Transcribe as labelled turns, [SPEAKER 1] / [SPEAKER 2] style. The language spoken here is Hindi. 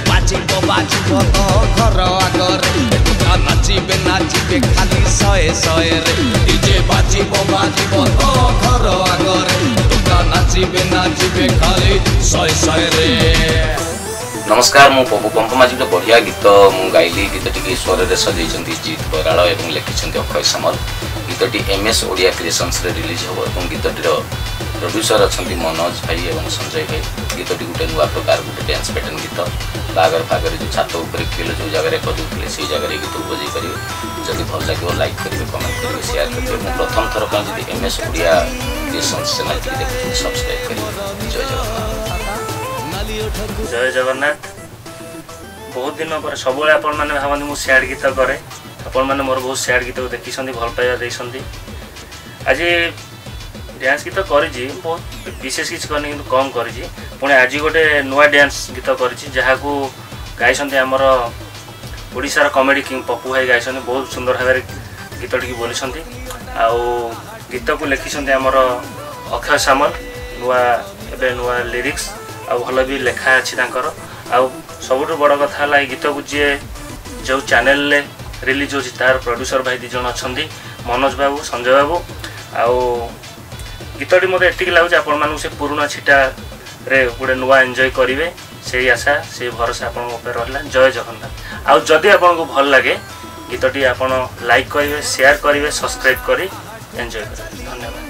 [SPEAKER 1] बाजिबो बाजिबो तो घर आगरे नाचिबे नाचिबे खाली शहे शहे रे डीजे बाजिबो बाजिबो तो घर आगरे नाचिबे नाचिबे खाली शहे शहे रे।
[SPEAKER 2] नमस्कार मु पप्पू पंपमाजी बढ़िया गीत मु गाइली गीतटी स्वर में सजाई जीत बराड़ और लिखिं अक्षय सामल गीतटी MS ओडिया क्रिएशंस रिलीज हो और गीतटीर प्रोड्यूसर अच्छा मनोज भाई और संजय भाई गीतटी गोटे नुआ प्रकार गोटे डांस पैटर्न गीत बागर फागर जो छात उपर खेल जो जगह बजाते से जगह गीत बजाई पारे जब भल लगे लाइक करेंगे कमेंट करेंगे शेयर करेंगे मैं प्रथम थर पर जब MS ओडिया क्रिएशंस चैनल की देखते सब्सक्राइब करेंगे। जय जगन्नाथ।
[SPEAKER 3] जय जगन्नाथ। बहुत दिन पर सब आपण मैंने भावती मुझे सैड गीत करे आपण मैंने मोर बहुत सैड गीत देखी भल पाइबा देती आज डांस गीत करी बहुत विशेष किसी करनी कि कम करी पुणी आज गोटे नुआ डांस गीत करी गाई आमर ओडिशार कॉमेडी किंग पप्पू भाई गाई बहुत सुंदर भाव गीत टी बोली गीत को लिखिं आमर अक्षय सामल नुआ लिरिक्स आ भल भी लेखा अच्छी सब बड़ कथा है गीत को जी जो चैनल रिलीज हो तार प्रोड्यूसर भाई दीज अच्छा मनोज बाबू संजय बाबू आउ गीतटी मत एति लगुच आपण से पुराना छिटा रे गोटे नुआ एंजॉय करेंगे से आशा से भरोसा आपण रहा। जय जगन्नाथ। आउ जदि आपन को भल लगे गीतटी आपण लाइक करेंगे शेयर करेंगे सब्सक्राइब करी एंजॉय करेंगे। धन्यवाद।